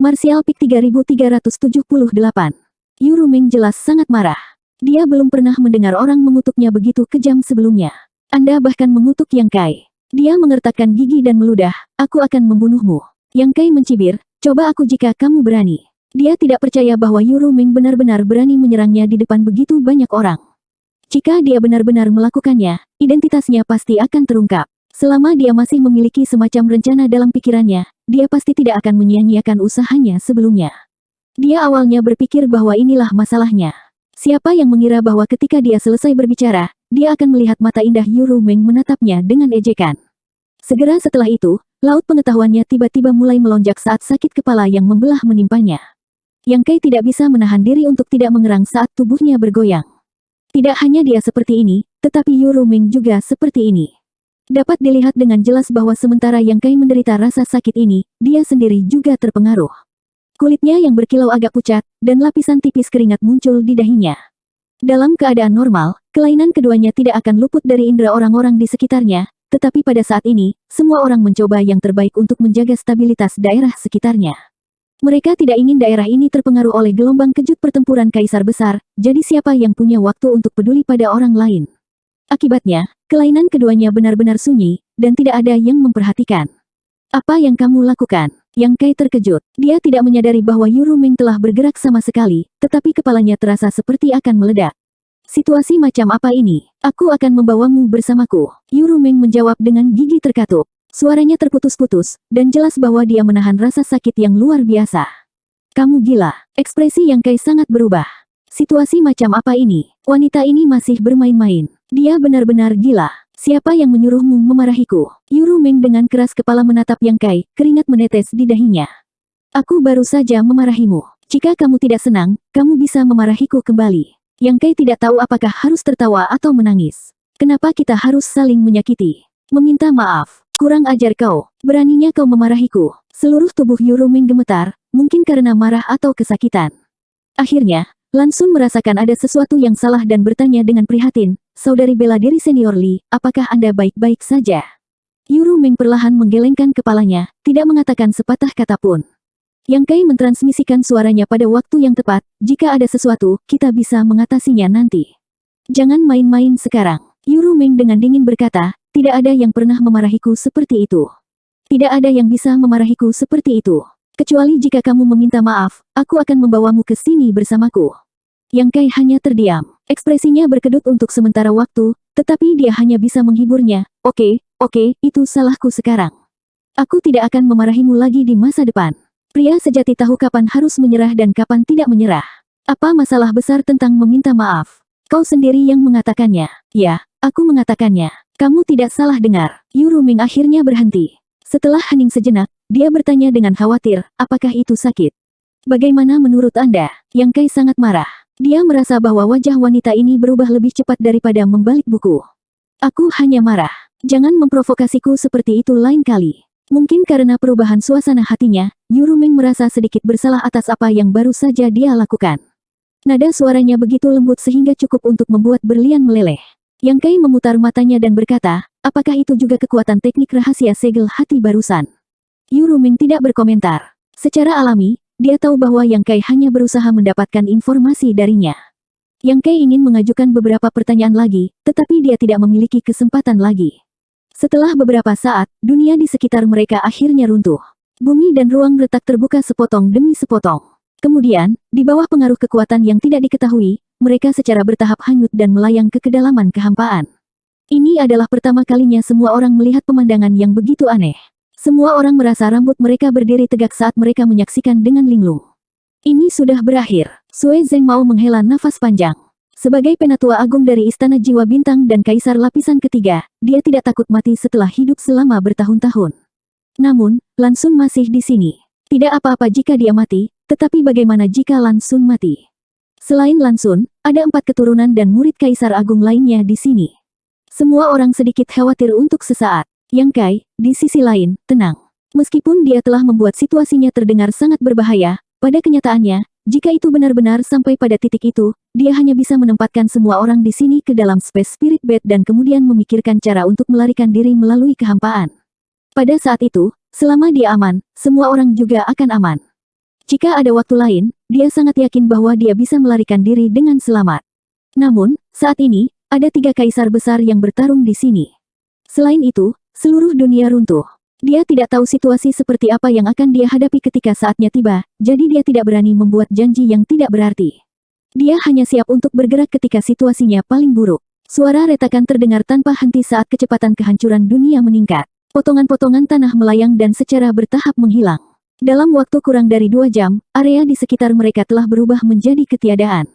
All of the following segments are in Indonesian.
Martial Peak 3378. Yu Ruming jelas sangat marah. Dia belum pernah mendengar orang mengutuknya begitu kejam sebelumnya. Anda bahkan mengutuk Yang Kai. Dia mengertakkan gigi dan meludah, aku akan membunuhmu. Yang Kai mencibir, coba aku jika kamu berani. Dia tidak percaya bahwa Yu Ruming benar-benar berani menyerangnya di depan begitu banyak orang. Jika dia benar-benar melakukannya, identitasnya pasti akan terungkap. Selama dia masih memiliki semacam rencana dalam pikirannya, dia pasti tidak akan menyia-nyiakan usahanya sebelumnya. Dia awalnya berpikir bahwa inilah masalahnya. Siapa yang mengira bahwa ketika dia selesai berbicara, dia akan melihat mata indah Yu Ruming menatapnya dengan ejekan. Segera setelah itu, laut pengetahuannya tiba-tiba mulai melonjak saat sakit kepala yang membelah menimpanya. Yang Kai tidak bisa menahan diri untuk tidak mengerang saat tubuhnya bergoyang. Tidak hanya dia seperti ini, tetapi Yu Ruming juga seperti ini. Dapat dilihat dengan jelas bahwa sementara Yang Kai menderita rasa sakit ini, dia sendiri juga terpengaruh. Kulitnya yang berkilau agak pucat, dan lapisan tipis keringat muncul di dahinya. Dalam keadaan normal, kelainan keduanya tidak akan luput dari indera orang-orang di sekitarnya, tetapi pada saat ini, semua orang mencoba yang terbaik untuk menjaga stabilitas daerah sekitarnya. Mereka tidak ingin daerah ini terpengaruh oleh gelombang kejut pertempuran kaisar besar, jadi siapa yang punya waktu untuk peduli pada orang lain? Akibatnya, kelainan keduanya benar-benar sunyi, dan tidak ada yang memperhatikan. Apa yang kamu lakukan? Yang Kai terkejut. Dia tidak menyadari bahwa Yu Ruming telah bergerak sama sekali, tetapi kepalanya terasa seperti akan meledak. Situasi macam apa ini? Aku akan membawamu bersamaku. Yu Ruming menjawab dengan gigi terkatup. Suaranya terputus-putus, dan jelas bahwa dia menahan rasa sakit yang luar biasa. Kamu gila. Ekspresi Yang Kai sangat berubah. Situasi macam apa ini? Wanita ini masih bermain-main. Dia benar-benar gila. Siapa yang menyuruhmu memarahiku? Yu Ruming dengan keras kepala menatap Yang Kai, keringat menetes di dahinya. Aku baru saja memarahimu. Jika kamu tidak senang, kamu bisa memarahiku kembali. Yang Kai tidak tahu apakah harus tertawa atau menangis. Kenapa kita harus saling menyakiti? Meminta maaf. Kurang ajar kau. Beraninya kau memarahiku. Seluruh tubuh Yu Ruming gemetar, mungkin karena marah atau kesakitan. Akhirnya, Lan Xun merasakan ada sesuatu yang salah dan bertanya dengan prihatin, Saudari bela diri senior Li, apakah Anda baik-baik saja? Yu Ruming perlahan menggelengkan kepalanya, tidak mengatakan sepatah kata pun. Yang Kai mentransmisikan suaranya pada waktu yang tepat, jika ada sesuatu, kita bisa mengatasinya nanti. Jangan main-main sekarang. Yu Ruming dengan dingin berkata, tidak ada yang pernah memarahiku seperti itu. Tidak ada yang bisa memarahiku seperti itu. Kecuali jika kamu meminta maaf, aku akan membawamu ke sini bersamaku. Yang Kai hanya terdiam. Ekspresinya berkedut untuk sementara waktu, tetapi dia hanya bisa menghiburnya. Oke, itu salahku sekarang. Aku tidak akan memarahimu lagi di masa depan. Pria sejati tahu kapan harus menyerah dan kapan tidak menyerah. Apa masalah besar tentang meminta maaf? Kau sendiri yang mengatakannya. Ya, aku mengatakannya. Kamu tidak salah dengar. Yu Ruming akhirnya berhenti. Setelah hening sejenak, dia bertanya dengan khawatir, apakah itu sakit? Bagaimana menurut Anda? Yang Kai sangat marah. Dia merasa bahwa wajah wanita ini berubah lebih cepat daripada membalik buku. Aku hanya marah. Jangan memprovokasiku seperti itu lain kali. Mungkin karena perubahan suasana hatinya, Yu Ruming merasa sedikit bersalah atas apa yang baru saja dia lakukan. Nada suaranya begitu lembut sehingga cukup untuk membuat berlian meleleh. Yang Kai memutar matanya dan berkata, apakah itu juga kekuatan teknik rahasia segel hati barusan? Yu Ruming tidak berkomentar. Secara alami, dia tahu bahwa Yang Kai hanya berusaha mendapatkan informasi darinya. Yang Kai ingin mengajukan beberapa pertanyaan lagi, tetapi dia tidak memiliki kesempatan lagi. Setelah beberapa saat, dunia di sekitar mereka akhirnya runtuh. Bumi dan ruang retak terbuka sepotong demi sepotong. Kemudian, di bawah pengaruh kekuatan yang tidak diketahui, mereka secara bertahap hanyut dan melayang ke kedalaman kehampaan. Ini adalah pertama kalinya semua orang melihat pemandangan yang begitu aneh. Semua orang merasa rambut mereka berdiri tegak saat mereka menyaksikan dengan linglung. Ini sudah berakhir. Sui Zeng mau menghela nafas panjang. Sebagai penatua agung dari Istana Jiwa Bintang dan Kaisar Lapisan Ketiga, dia tidak takut mati setelah hidup selama bertahun-tahun. Namun, Lan Xun masih di sini. Tidak apa-apa jika dia mati, tetapi bagaimana jika Lan Xun mati? Selain Lan Xun, ada 4 keturunan dan murid Kaisar Agung lainnya di sini. Semua orang sedikit khawatir untuk sesaat. Yang Kai, di sisi lain, tenang. Meskipun dia telah membuat situasinya terdengar sangat berbahaya, pada kenyataannya, jika itu benar-benar sampai pada titik itu, dia hanya bisa menempatkan semua orang di sini ke dalam Space Spirit Bed dan kemudian memikirkan cara untuk melarikan diri melalui kehampaan. Pada saat itu, selama dia aman, semua orang juga akan aman. Jika ada waktu lain, dia sangat yakin bahwa dia bisa melarikan diri dengan selamat. Namun, saat ini, ada 3 kaisar besar yang bertarung di sini. Selain itu, seluruh dunia runtuh. Dia tidak tahu situasi seperti apa yang akan dia hadapi ketika saatnya tiba, jadi dia tidak berani membuat janji yang tidak berarti. Dia hanya siap untuk bergerak ketika situasinya paling buruk. Suara retakan terdengar tanpa henti saat kecepatan kehancuran dunia meningkat. Potongan-potongan tanah melayang dan secara bertahap menghilang. Dalam waktu kurang dari 2 jam, area di sekitar mereka telah berubah menjadi ketiadaan.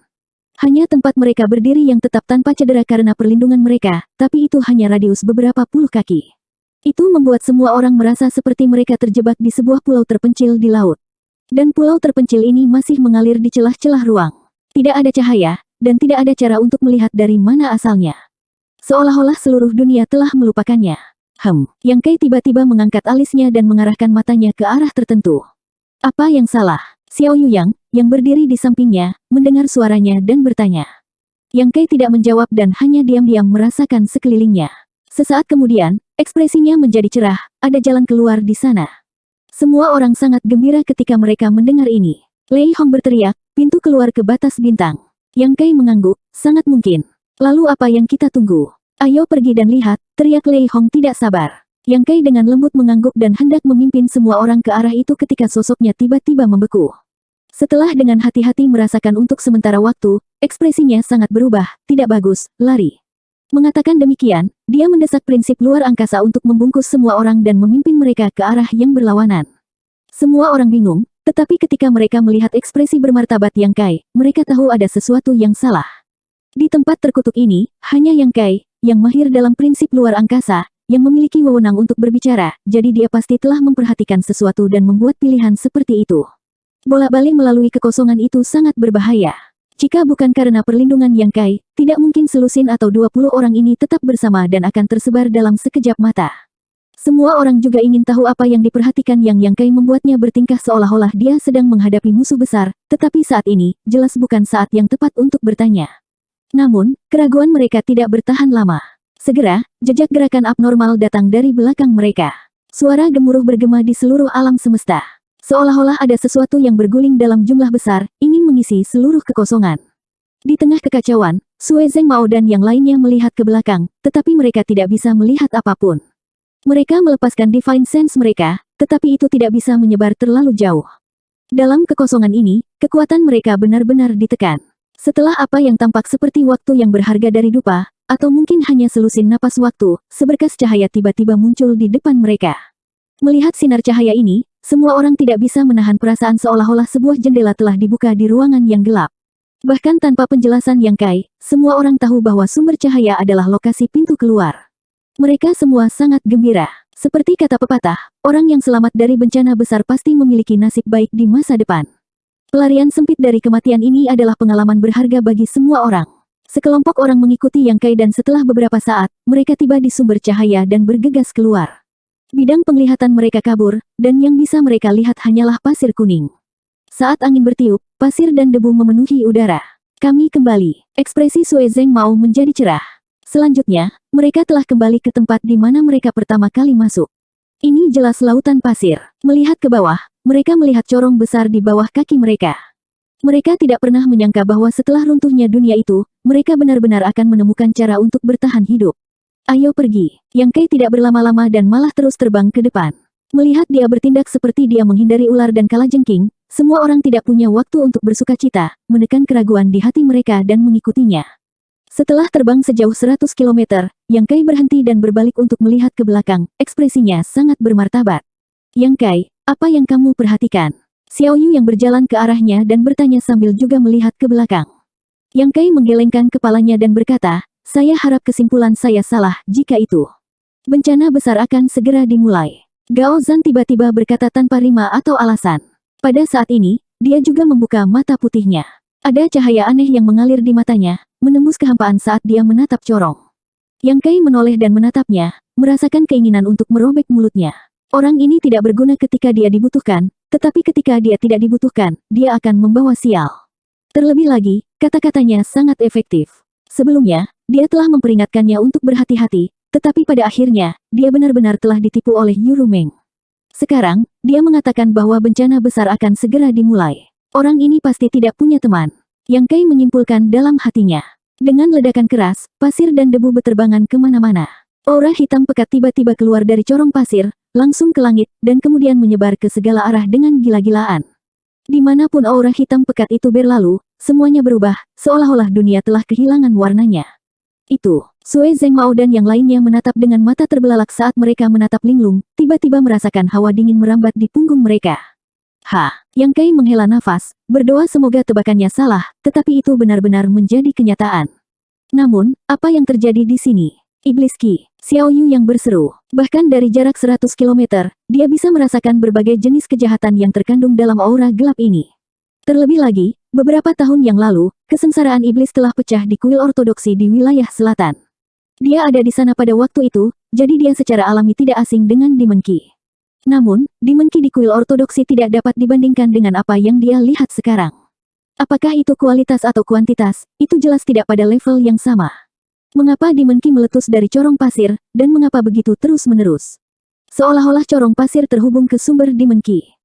Hanya tempat mereka berdiri yang tetap tanpa cedera karena perlindungan mereka, tapi itu hanya radius beberapa puluh kaki. Itu membuat semua orang merasa seperti mereka terjebak di sebuah pulau terpencil di laut. Dan pulau terpencil ini masih mengalir di celah-celah ruang. Tidak ada cahaya, dan tidak ada cara untuk melihat dari mana asalnya. Seolah-olah seluruh dunia telah melupakannya. Yang Kai tiba-tiba mengangkat alisnya dan mengarahkan matanya ke arah tertentu. Apa yang salah? Xiao Yuyang, yang berdiri di sampingnya, mendengar suaranya dan bertanya. Yang Kai tidak menjawab dan hanya diam-diam merasakan sekelilingnya. Sesaat kemudian, ekspresinya menjadi cerah, ada jalan keluar di sana. Semua orang sangat gembira ketika mereka mendengar ini. Lei Hong berteriak, pintu keluar ke batas bintang. Yang Kai mengangguk, sangat mungkin. Lalu apa yang kita tunggu? Ayo pergi dan lihat, teriak Lei Hong tidak sabar. Yang Kai dengan lembut mengangguk dan hendak memimpin semua orang ke arah itu ketika sosoknya tiba-tiba membeku. Setelah dengan hati-hati merasakan untuk sementara waktu, ekspresinya sangat berubah, tidak bagus, lari. Mengatakan demikian, dia mendesak prinsip luar angkasa untuk membungkus semua orang dan memimpin mereka ke arah yang berlawanan. Semua orang bingung, tetapi ketika mereka melihat ekspresi bermartabat Yang Kai, mereka tahu ada sesuatu yang salah. Di tempat terkutuk ini, hanya Yang Kai, yang mahir dalam prinsip luar angkasa, yang memiliki wewenang untuk berbicara, jadi dia pasti telah memperhatikan sesuatu dan membuat pilihan seperti itu. Bolak-balik melalui kekosongan itu sangat berbahaya. Jika bukan karena perlindungan Yang Kai, tidak mungkin Selusin atau 20 orang ini tetap bersama dan akan tersebar dalam sekejap mata. Semua orang juga ingin tahu apa yang diperhatikan Yang Kai membuatnya bertingkah seolah-olah dia sedang menghadapi musuh besar, tetapi saat ini, jelas bukan saat yang tepat untuk bertanya. Namun, keraguan mereka tidak bertahan lama. Segera, jejak gerakan abnormal datang dari belakang mereka. Suara gemuruh bergema di seluruh alam semesta. Seolah-olah ada sesuatu yang berguling dalam jumlah besar, ingin mengisi seluruh kekosongan. Di tengah kekacauan, Sue Zeng Mao dan yang lainnya melihat ke belakang, tetapi mereka tidak bisa melihat apapun. Mereka melepaskan Divine Sense mereka, tetapi itu tidak bisa menyebar terlalu jauh. Dalam kekosongan ini, kekuatan mereka benar-benar ditekan. Setelah apa yang tampak seperti waktu yang berharga dari dupa, atau mungkin hanya selusin napas waktu, seberkas cahaya tiba-tiba muncul di depan mereka. Melihat sinar cahaya ini, semua orang tidak bisa menahan perasaan seolah-olah sebuah jendela telah dibuka di ruangan yang gelap. Bahkan tanpa penjelasan Yang Kai, semua orang tahu bahwa sumber cahaya adalah lokasi pintu keluar. Mereka semua sangat gembira. Seperti kata pepatah, orang yang selamat dari bencana besar pasti memiliki nasib baik di masa depan. Pelarian sempit dari kematian ini adalah pengalaman berharga bagi semua orang. Sekelompok orang mengikuti Yang Kai dan setelah beberapa saat, mereka tiba di sumber cahaya dan bergegas keluar. Bidang penglihatan mereka kabur, dan yang bisa mereka lihat hanyalah pasir kuning. Saat angin bertiup, pasir dan debu memenuhi udara. Kami kembali. Ekspresi Sue Zeng Mao menjadi cerah. Selanjutnya, mereka telah kembali ke tempat di mana mereka pertama kali masuk. Ini jelas lautan pasir. Melihat ke bawah, mereka melihat corong besar di bawah kaki mereka. Mereka tidak pernah menyangka bahwa setelah runtuhnya dunia itu, mereka benar-benar akan menemukan cara untuk bertahan hidup. Ayo pergi. Yang Kai tidak berlama-lama dan malah terus terbang ke depan. Melihat dia bertindak seperti dia menghindari ular dan kalajengking, semua orang tidak punya waktu untuk bersukacita, menekan keraguan di hati mereka dan mengikutinya. Setelah terbang sejauh 100 km, Yang Kai berhenti dan berbalik untuk melihat ke belakang, ekspresinya sangat bermartabat. Yang Kai, apa yang kamu perhatikan? Xiao Yu yang berjalan ke arahnya dan bertanya sambil juga melihat ke belakang. Yang Kai menggelengkan kepalanya dan berkata, saya harap kesimpulan saya salah jika itu. Bencana besar akan segera dimulai. Gao Zhan tiba-tiba berkata tanpa rima atau alasan. Pada saat ini, dia juga membuka mata putihnya. Ada cahaya aneh yang mengalir di matanya, menembus kehampaan saat dia menatap corong. Yang Kai menoleh dan menatapnya, merasakan keinginan untuk merobek mulutnya. Orang ini tidak berguna ketika dia dibutuhkan, tetapi ketika dia tidak dibutuhkan, dia akan membawa sial. Terlebih lagi, kata-katanya sangat efektif. Sebelumnya, dia telah memperingatkannya untuk berhati-hati, tetapi pada akhirnya, dia benar-benar telah ditipu oleh Yu Rumeng. Sekarang, dia mengatakan bahwa bencana besar akan segera dimulai. Orang ini pasti tidak punya teman. Yang Kai menyimpulkan dalam hatinya. Dengan ledakan keras, pasir dan debu beterbangan kemana-mana. Aura hitam pekat tiba-tiba keluar dari corong pasir, langsung ke langit, dan kemudian menyebar ke segala arah dengan gila-gilaan. Dimanapun aura hitam pekat itu berlalu, semuanya berubah, seolah-olah dunia telah kehilangan warnanya. Itu, Sue Zhengmao dan yang lainnya menatap dengan mata terbelalak saat mereka menatap Linglung, tiba-tiba merasakan hawa dingin merambat di punggung mereka. Yang Kai menghela nafas, berdoa semoga tebakannya salah, tetapi itu benar-benar menjadi kenyataan. Namun, apa yang terjadi di sini? Iblis Qi, Xiao Yu yang berseru. Bahkan dari jarak 100 km, dia bisa merasakan berbagai jenis kejahatan yang terkandung dalam aura gelap ini. Terlebih lagi, beberapa tahun yang lalu, kesengsaraan iblis telah pecah di kuil ortodoksi di wilayah selatan. Dia ada di sana pada waktu itu, jadi dia secara alami tidak asing dengan Demon Qi. Namun, Demon Qi di kuil ortodoksi tidak dapat dibandingkan dengan apa yang dia lihat sekarang. Apakah itu kualitas atau kuantitas, itu jelas tidak pada level yang sama. Mengapa Demon Qi meletus dari corong pasir, dan mengapa begitu terus-menerus? Seolah-olah corong pasir terhubung ke sumber Demon Qi.